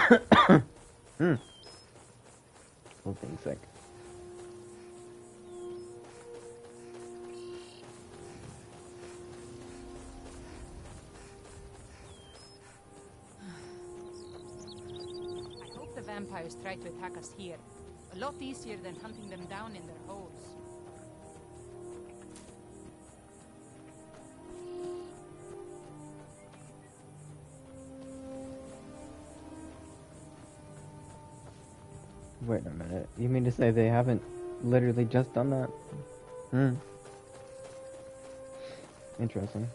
Little thing sick. I hope the vampires try to attack us here. A lot easier than hunting them down in their holes. Wait a minute. You mean to say they haven't literally just done that? Interesting.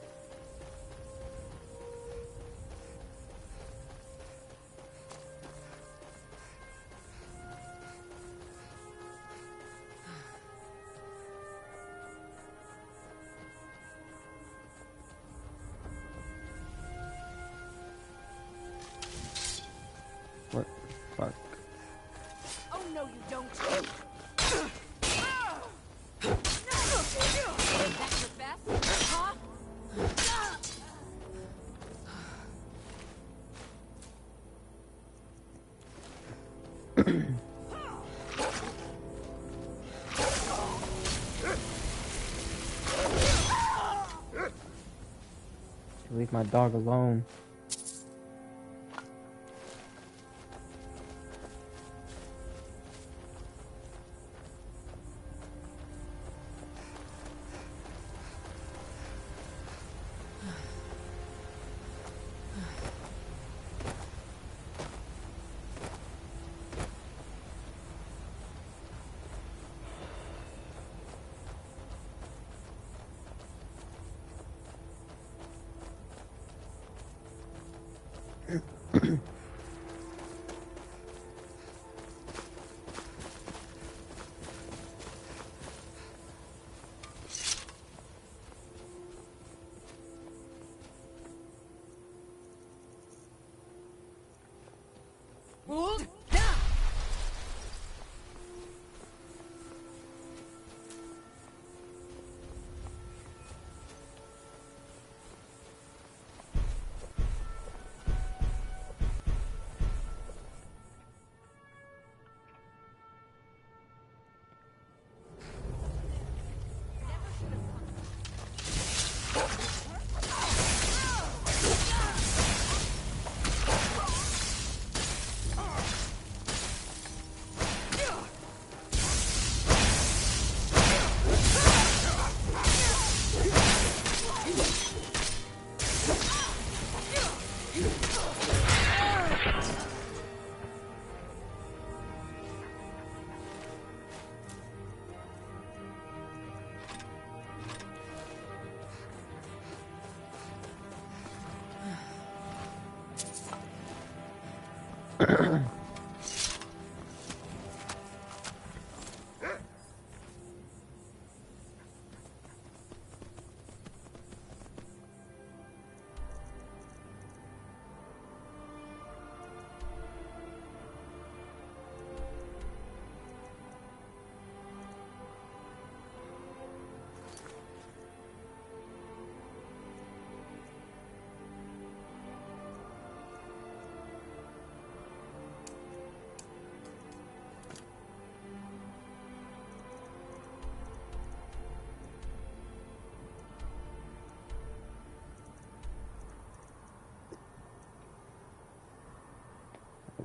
What the fuck? Oh no, you don't. That's your best, huh? Leave my dog alone.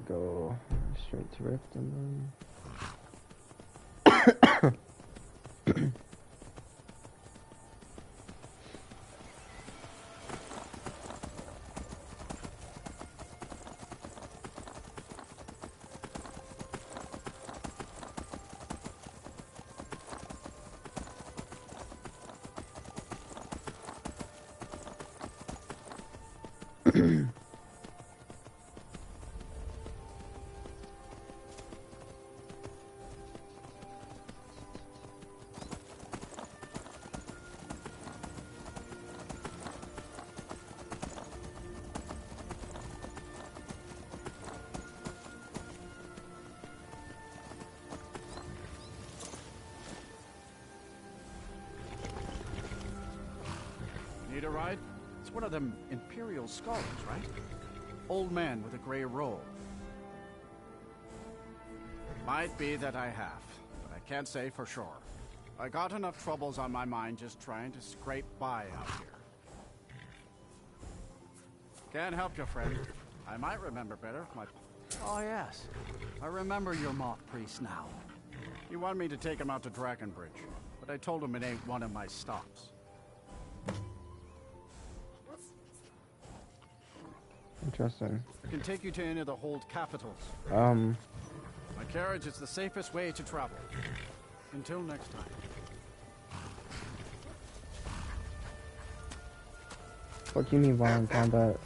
Go straight to Rift and then Need a ride? It's one of them Imperial scholars, right? Old man with a gray robe. Might be that I have, but I can't say for sure. I got enough troubles on my mind just trying to scrape by out here. Can't help you, friend. I might remember better if my... Oh, yes. I remember your moth priest now. He wanted me to take him out to Dragonbridge, but I told him it ain't one of my stops. Interesting. I can take you to any of the hold capitals. My carriage is the safest way to travel. Until next time. What do you mean while in combat?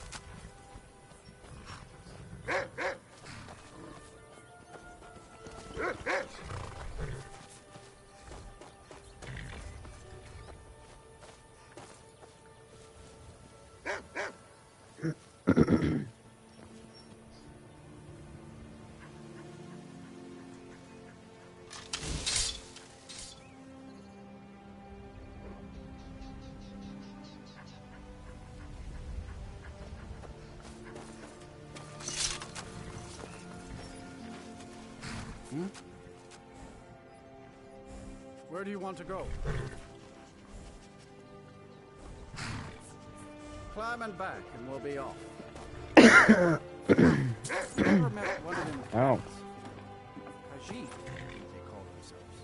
Where do you want to go? Climb and back, and we'll be off. Never met one of them. Ow. Khajiit, they call themselves.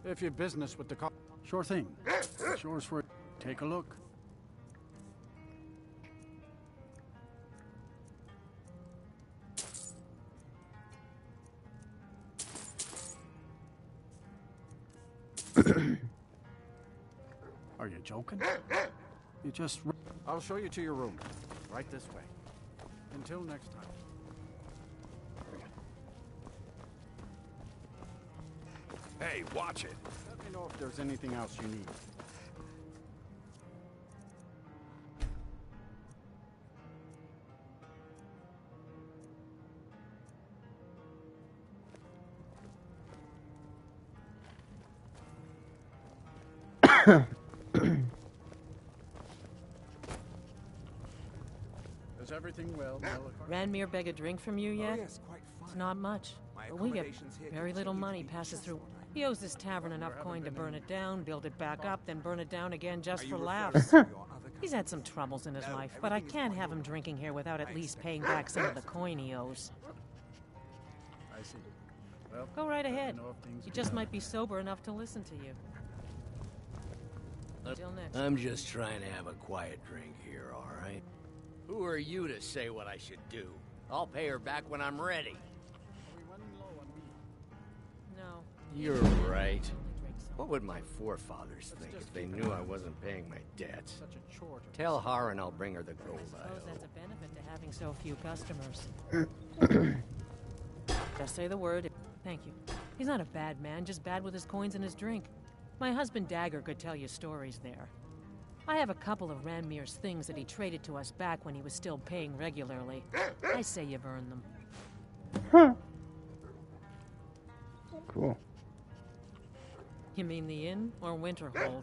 If you've business with the co- Sure thing. It's yours for... Take a look. Are you joking? You just... I'll show you to your room. Right this way. Until next time. Hey, watch it. Let me know if there's anything else you need. Is everything well, Malachar? Ranmir beg a drink from you yet? Oh, yes, quite fun. It's not much, My but we get accommodations here very little continue to money be passes just through. what I He owes this tavern enough coin to burn it down, build it back up, then burn it down again just Are for you laughs. referring to your other He's had some troubles in his No, life, but I everything is can't fine. have him drinking here without at I least expect paying that. back some of the coin he owes. I see. Well, Go right let me ahead. know if things He get just out. might be sober enough to listen to you. Until next. I'm just trying to have a quiet drink here, all right? Who are you to say what I should do? I'll pay her back when I'm ready. Are we running low on meat? No. You're right. Drink some. What would my forefathers think if they knew I wasn't paying my debts? Such a chore to... Tell Harren I'll bring her the gold I I suppose owe. that's a benefit to having so few customers. Just say the word. Thank you. He's not a bad man, just bad with his coins and his drink. My husband Dagger could tell you stories there. I have a couple of Ranmir's things that he traded to us back when he was still paying regularly. I say you burn them. Huh. Cool. You mean the inn or Winterhold?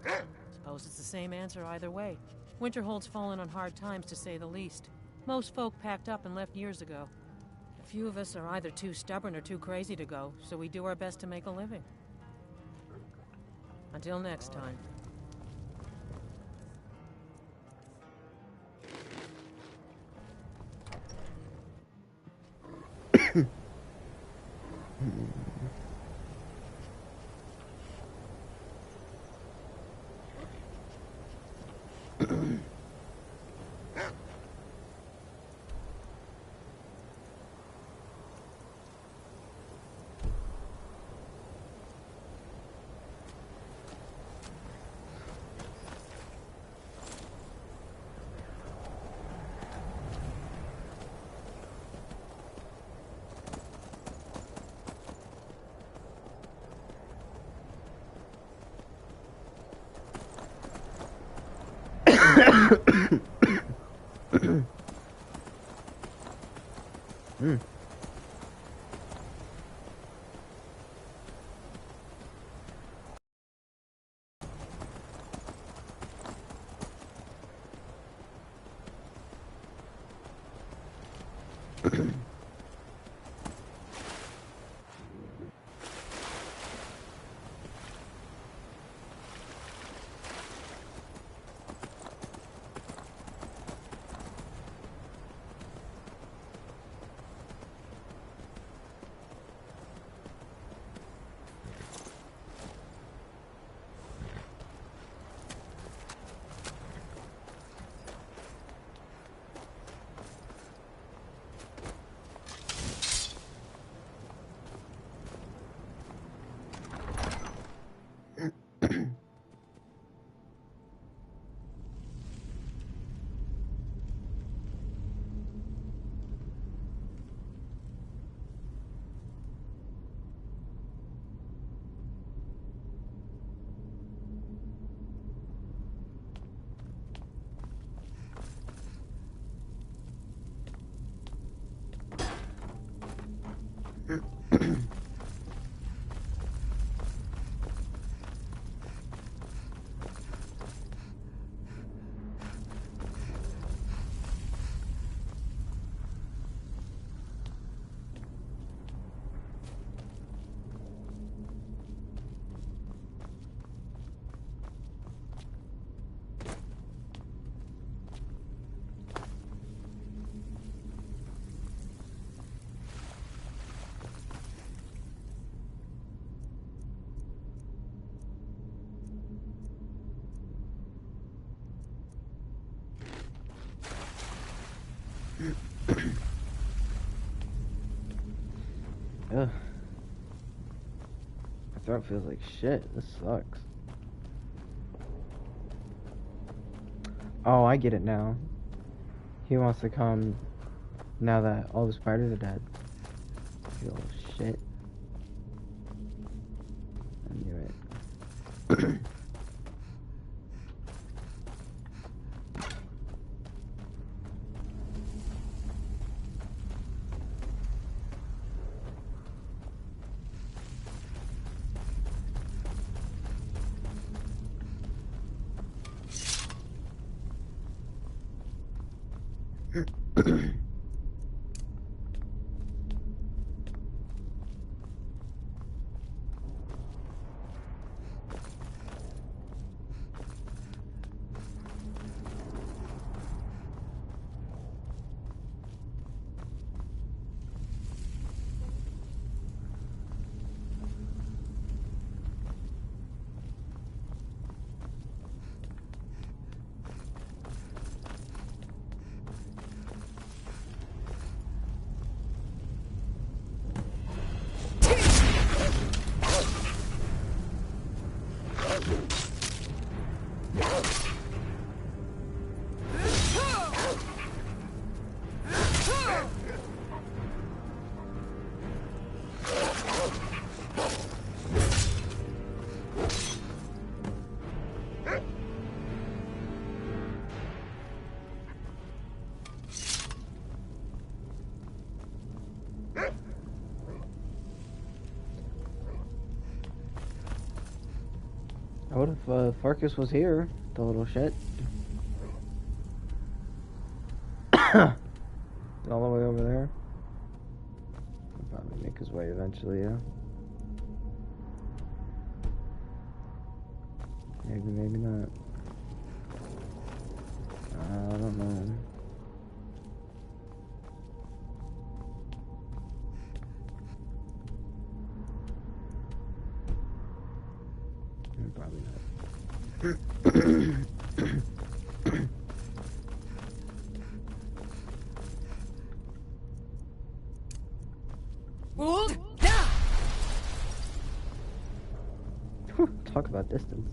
Suppose it's the same answer either way. Winterhold's fallen on hard times, to say the least. Most folk packed up and left years ago. A few of us are either too stubborn or too crazy to go, so we do our best to make a living. Until next time. Hmm. Ugh. My throat feels like shit. This sucks. Oh, I get it now. He wants to come now that all the spiders are dead. Feel shit. I knew it. What if Farkas was here, the little shit? All the way over there. He'll probably make his way eventually, yeah. Maybe, maybe not. I don't know. Probably not. Talk about distance.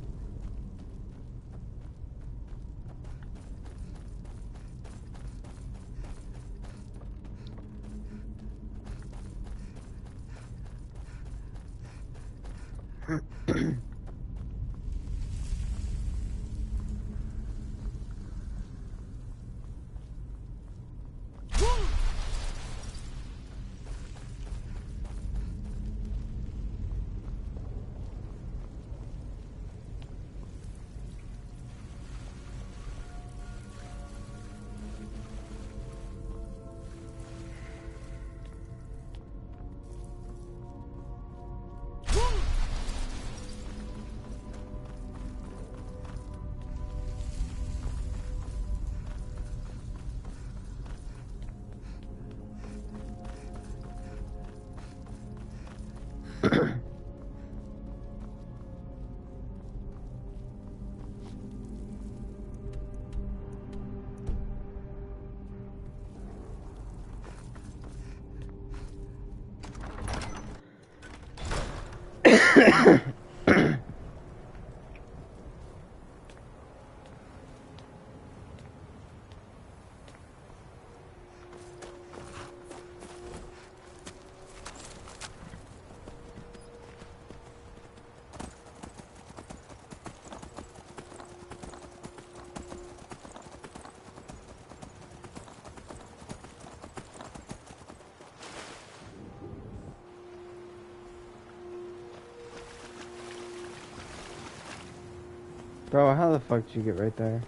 Bro, how the fuck did you get right there?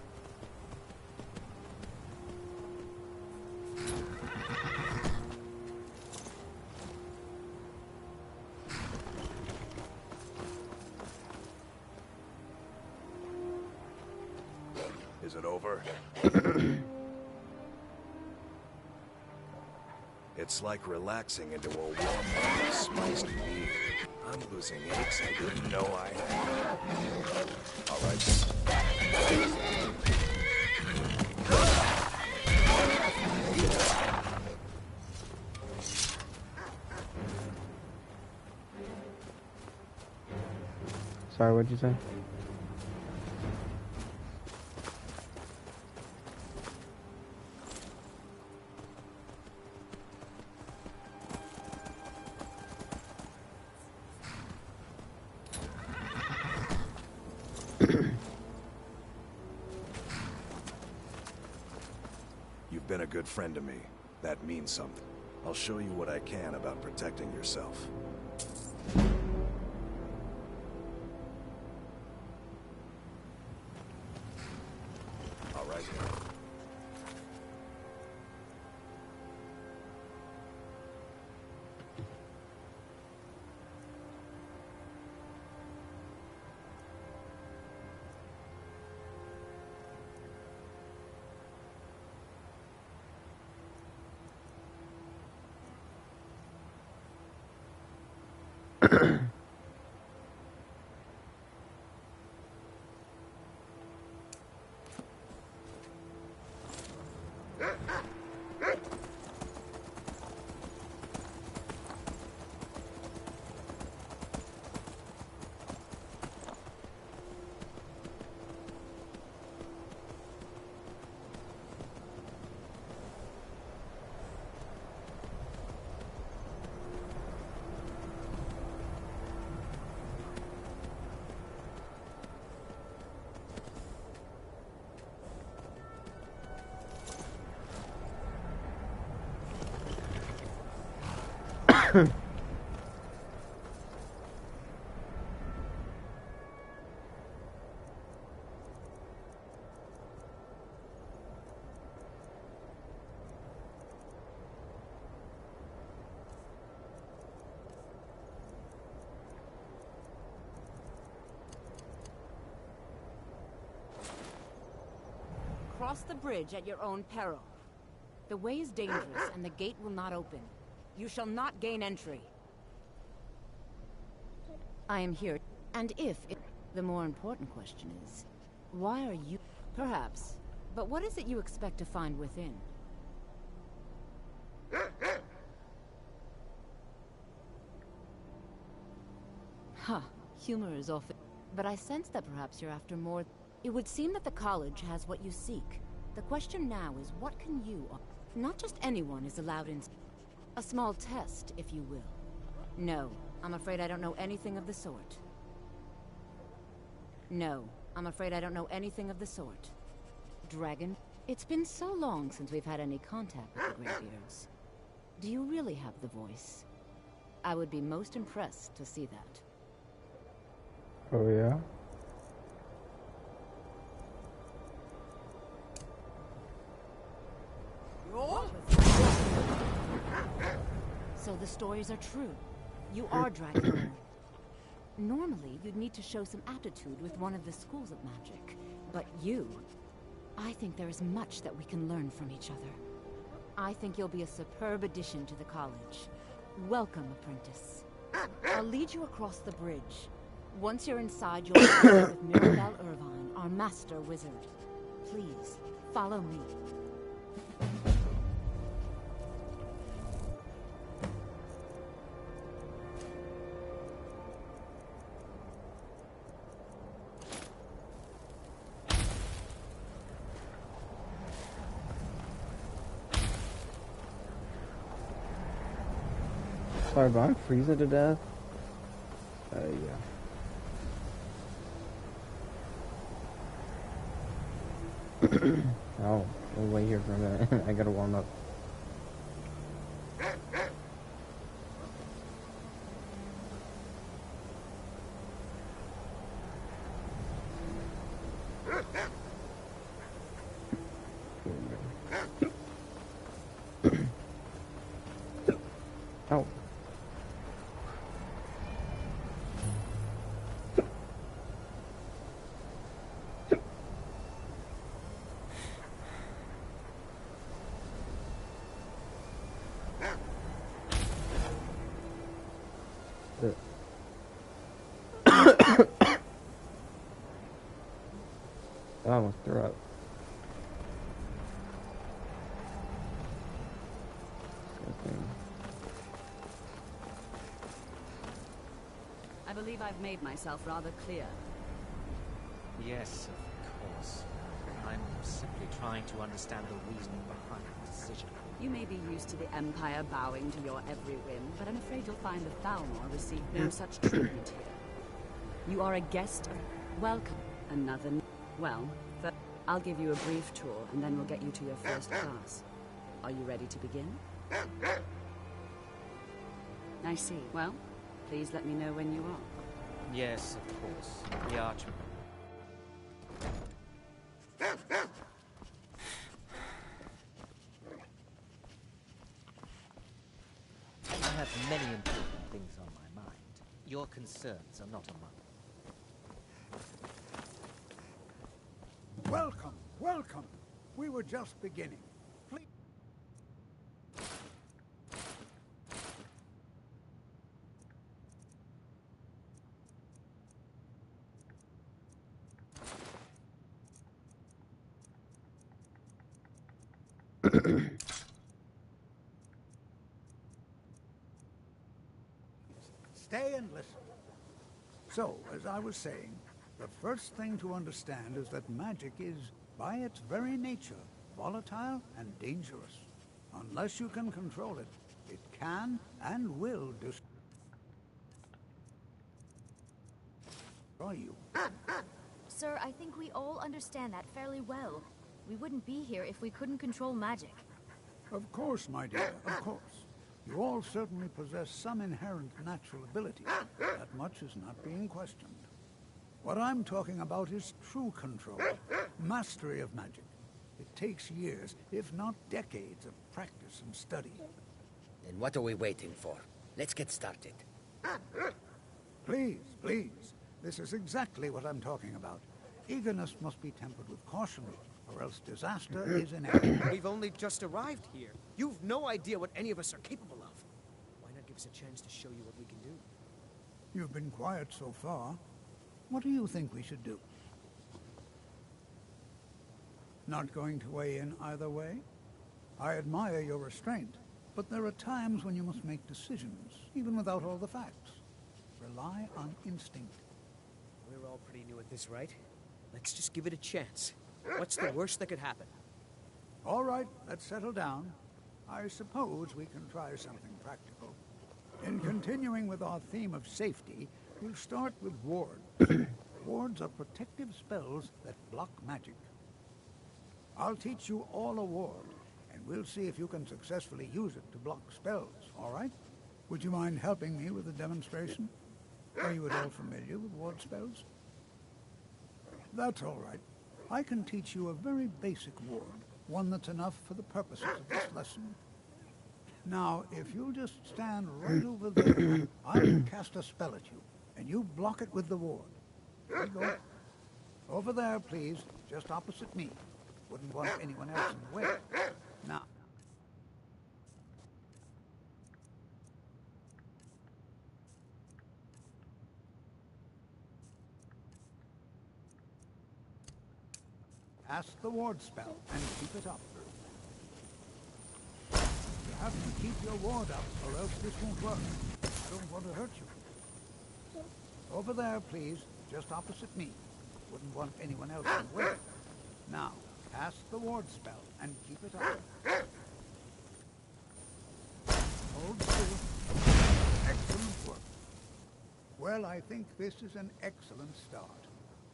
Is it over? It's like relaxing into a warm bowl of spiced beer. I'm losing aches I didn't know I had. All right. Sorry, what'd you say? You've been a good friend to me. That means something. I'll show you what I can about protecting yourself. All right. Cross the bridge at your own peril. The way is dangerous, and the gate will not open. You shall not gain entry. I am here, and the more important question is, why are you... Perhaps, but what is it you expect to find within? Huh, humor is often... But I sense that perhaps you're after more... It would seem that the college has what you seek. The question now is, what can you... Not just anyone is allowed in... A small test, if you will. No, I'm afraid I don't know anything of the sort. No, I'm afraid I don't know anything of the sort. Dragon, it's been so long since we've had any contact with the Greybeards. Do you really have the voice? I would be most impressed to see that. Oh, yeah? So the stories are true. You are Dragonborn. Normally, you'd need to show some aptitude with one of the schools of magic. But you... I think there is much that we can learn from each other. I think you'll be a superb addition to the college. Welcome, apprentice. I'll lead you across the bridge. Once you're inside, you'll meet with Mirabelle Irvine, our master wizard. Please, follow me. Sorry, but I'm freezing to death. Yeah. Oh, we'll wait here for a minute. I gotta warm up. Oh. I almost threw up. I believe I've made myself rather clear. Yes, of course. I'm simply trying to understand the reasoning behind the decision. You may be used to the Empire bowing to your every whim, but I'm afraid you'll find the Thalmor receive no such treatment here. You are a guest of... Welcome. Another... Well, I'll give you a brief tour, and then we'll get you to your first class. Are you ready to begin? I see. Well, please let me know when you are. Yes, of course. The Archman. I have many important things on my mind. Your concerns are not among them. Welcome, welcome. We were just beginning. Please. Stay and listen. So, as I was saying, the first thing to understand is that magic is, by its very nature, volatile and dangerous. Unless you can control it, it can and will destroy you. Sir, I think we all understand that fairly well. We wouldn't be here if we couldn't control magic. Of course, my dear, of course. You all certainly possess some inherent natural ability. That much is not being questioned. What I'm talking about is true control, mastery of magic. It takes years, if not decades, of practice and study. Then what are we waiting for? Let's get started. Please, please. This is exactly what I'm talking about. Eagerness must be tempered with caution, or else disaster is inevitable. We've only just arrived here. You've no idea what any of us are capable of. Why not give us a chance to show you what we can do? You've been quiet so far. What do you think we should do? Not going to weigh in either way? I admire your restraint, but there are times when you must make decisions, even without all the facts. Rely on instinct. We're all pretty new at this, right? Let's just give it a chance. What's the worst that could happen? All right, let's settle down. I suppose we can try something practical. In continuing with our theme of safety, we'll start with wards. Wards are protective spells that block magic. I'll teach you all a ward, and we'll see if you can successfully use it to block spells, all right? Would you mind helping me with the demonstration? Are you at all familiar with ward spells? That's all right. I can teach you a very basic ward, one that's enough for the purposes of this lesson. Now, if you'll just stand right over there, I will cast a spell at you, and you block it with the ward. There you go. Over there, please, just opposite me. Wouldn't want anyone else in the way. Now. Cast the ward spell and keep it up. You have to keep your ward up, or else this won't work. I don't want to hurt you. Over there, please, just opposite me. Wouldn't want anyone else in the way. Now, cast the ward spell and keep it up. Hold still. Well, I think this is an excellent start.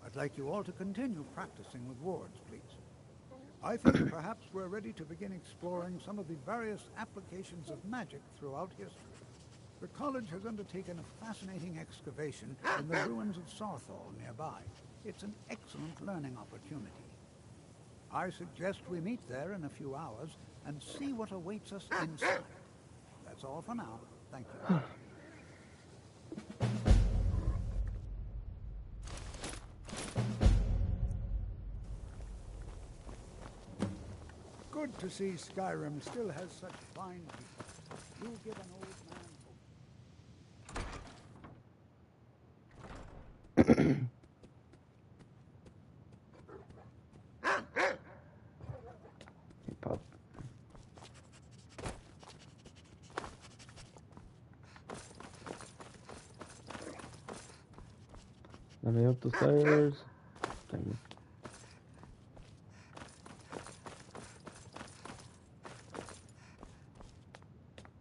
I'd like you all to continue practicing with wards, please. I think perhaps we're ready to begin exploring some of the various applications of magic throughout history. The college has undertaken a fascinating excavation in the ruins of Sarthal nearby. It's an excellent learning opportunity. I suggest we meet there in a few hours and see what awaits us inside. That's all for now. Thank you. Good to see Skyrim still has such fine people. You give an old man Pop. Let me up the stairs. Thank you.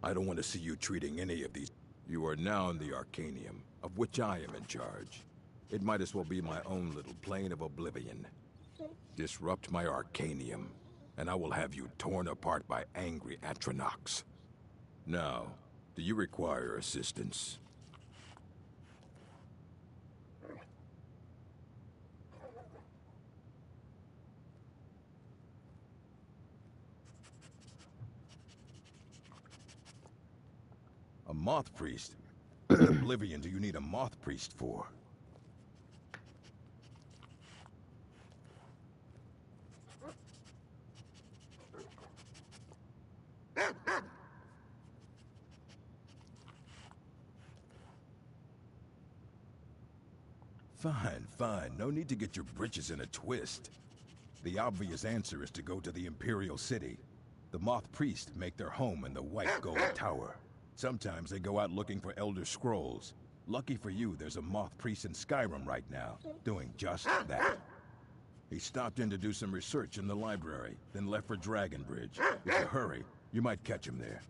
I don't want to see you treating any of these. You are now in the Arcanium, of which I am in charge. It might as well be my own little plane of oblivion. Disrupt my Arcanium, and I will have you torn apart by angry Atronachs. Now, do you require assistance? A moth priest? What in oblivion do you need a moth priest for? Fine, fine. No need to get your britches in a twist. The obvious answer is to go to the Imperial City. The moth priests make their home in the White Gold Tower. Sometimes they go out looking for Elder Scrolls. Lucky for you, there's a moth priest in Skyrim right now, doing just that. He stopped in to do some research in the library, then left for Dragonbridge. If you hurry, you might catch him there.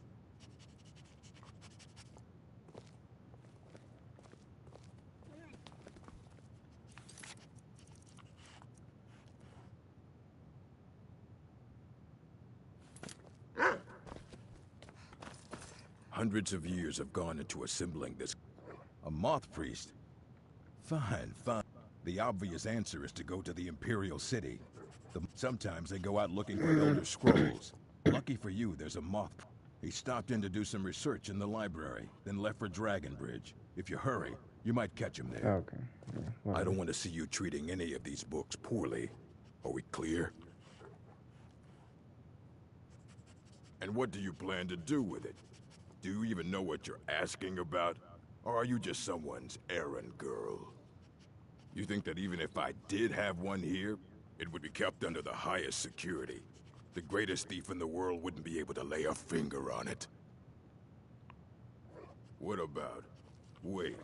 Hundreds of years have gone into assembling this. A moth priest? Fine, fine. The obvious answer is to go to the Imperial City. Sometimes they go out looking for Elder Scrolls. Lucky for you, there's a moth. He stopped in to do some research in the library, then left for Dragonbridge. If you hurry, you might catch him there. Okay. Yeah, I don't want to see you treating any of these books poorly. Are we clear? And what do you plan to do with it? Do you even know what you're asking about? Or are you just someone's errand girl? You think that even if I did have one here, it would be kept under the highest security? The greatest thief in the world wouldn't be able to lay a finger on it. What about... Wait.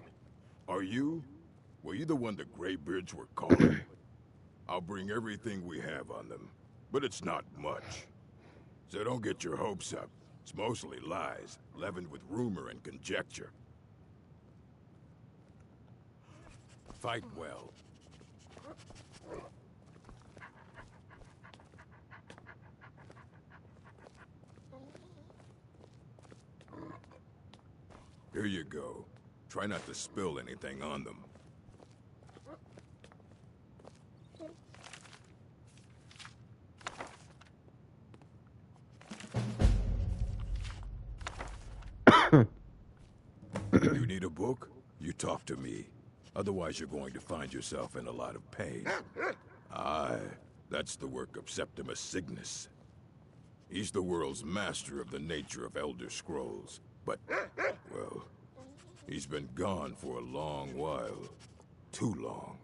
Were you the one the Greybeards were calling? I'll bring everything we have on them, but it's not much. So don't get your hopes up. It's mostly lies, leavened with rumor and conjecture. Fight well. Here you go. Try not to spill anything on them. You need a book? You talk to me. Otherwise you're going to find yourself in a lot of pain. Aye, that's the work of Septimus Cygnus. He's the world's master of the nature of Elder Scrolls. But, well, he's been gone for a long while. Too long.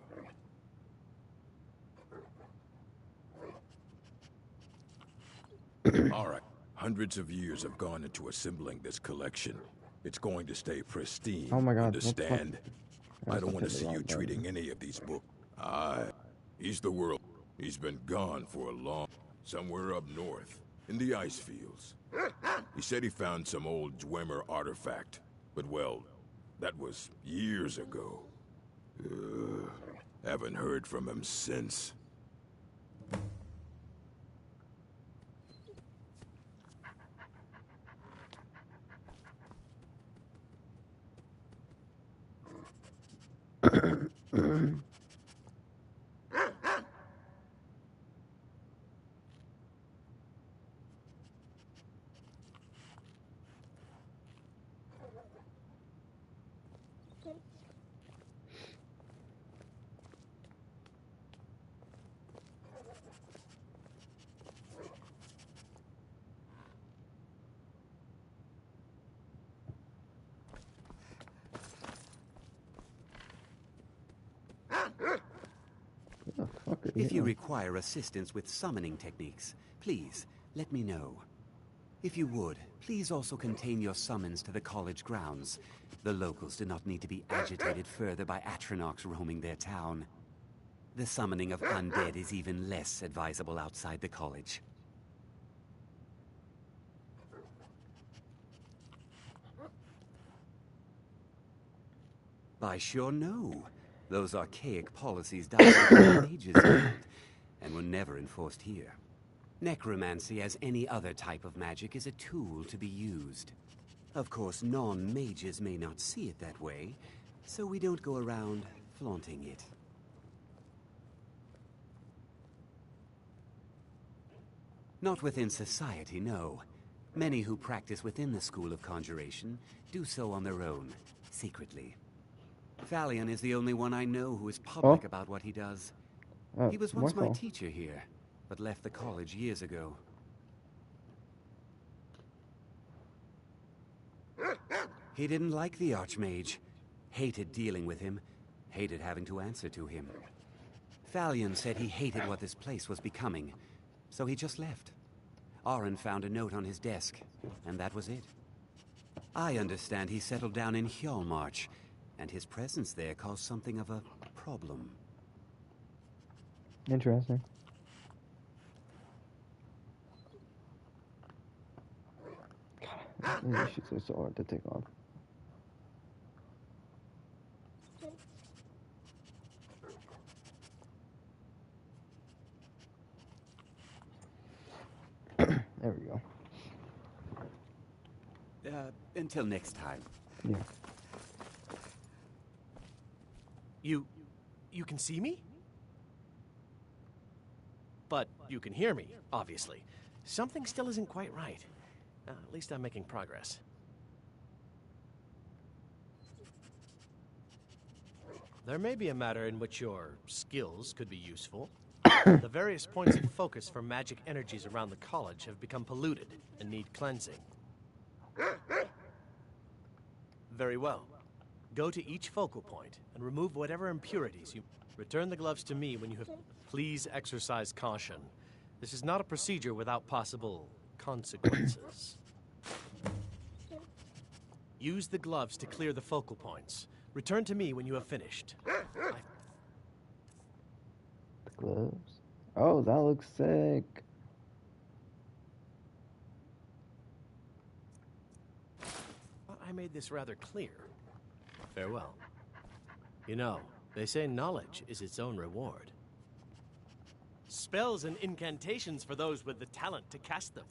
All right. Hundreds of years have gone into assembling this collection. It's going to stay pristine. Oh my God, understand? I don't want to see you treating any of these books. He's the world. He's been gone for a long... Somewhere up north, in the ice fields. He said he found some old Dwemer artifact. But, well, That was years ago. Haven't heard from him since. If you require assistance with summoning techniques, please let me know. If you would, please also contain your summons to the college grounds. The locals do not need to be agitated further by Atronachs roaming their town. The summoning of undead is even less advisable outside the college. By sure no. Those archaic policies died with the ages ago, and were never enforced here. Necromancy, as any other type of magic, is a tool to be used. Of course, non-mages may not see it that way, so we don't go around flaunting it. Not within society, no. Many who practice within the school of conjuration do so on their own, secretly. Valian is the only one I know who is public about what he does. He was once my teacher here, but left the college years ago. He didn't like the Archmage, hated dealing with him, hated having to answer to him. Valian said he hated what this place was becoming, so he just left. Aron found a note on his desk, and that was it. I understand he settled down in Hjalmarch, and his presence there caused something of a problem. Interesting. God, these shits are so hard to take off. There we go. Until next time. Yeah. You can see me? But you can hear me, obviously. Something still isn't quite right. At least I'm making progress. There may be a matter in which your skills could be useful. The various points of focus for magic energies around the college have become polluted and need cleansing. Very well. Go to each focal point and remove whatever impurities you... Return the gloves to me when you have... Please exercise caution. This is not a procedure without possible consequences. Use the gloves to clear the focal points. Return to me when you have finished. The gloves. Oh, that looks sick. I made this rather clear. Farewell. You know, they say knowledge is its own reward. Spells and incantations for those with the talent to cast them.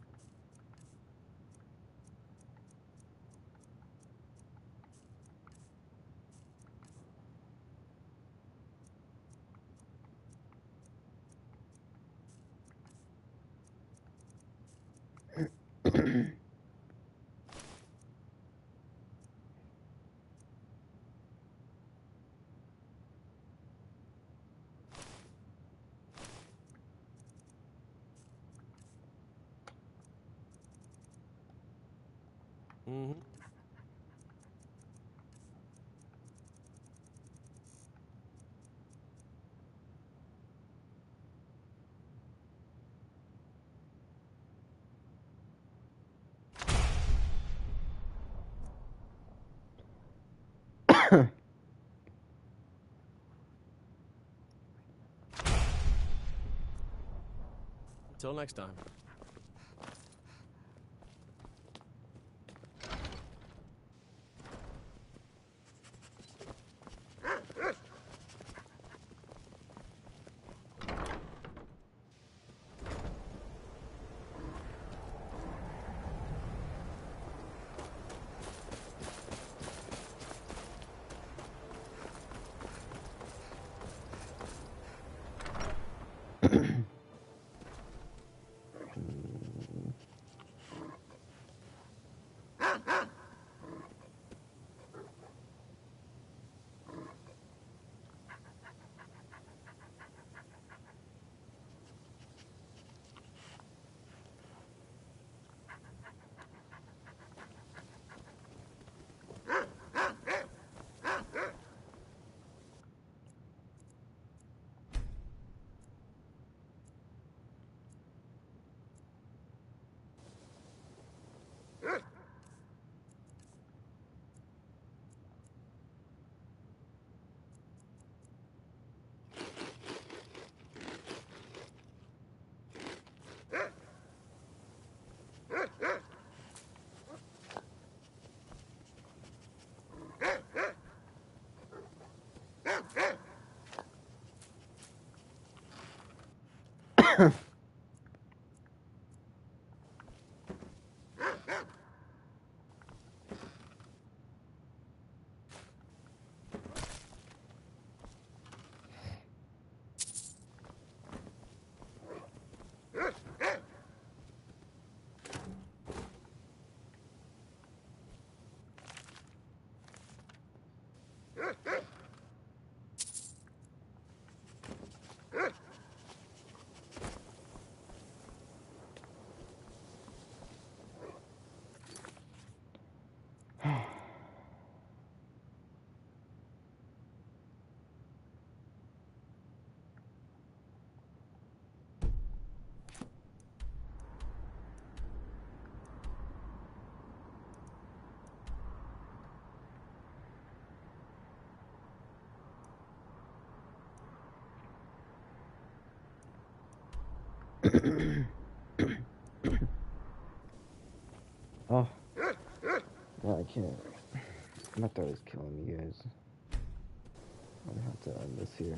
Mm-hmm. Until next time. Oh. Well, I can't. My throat is killing me, guys. I'm gonna have to end this here.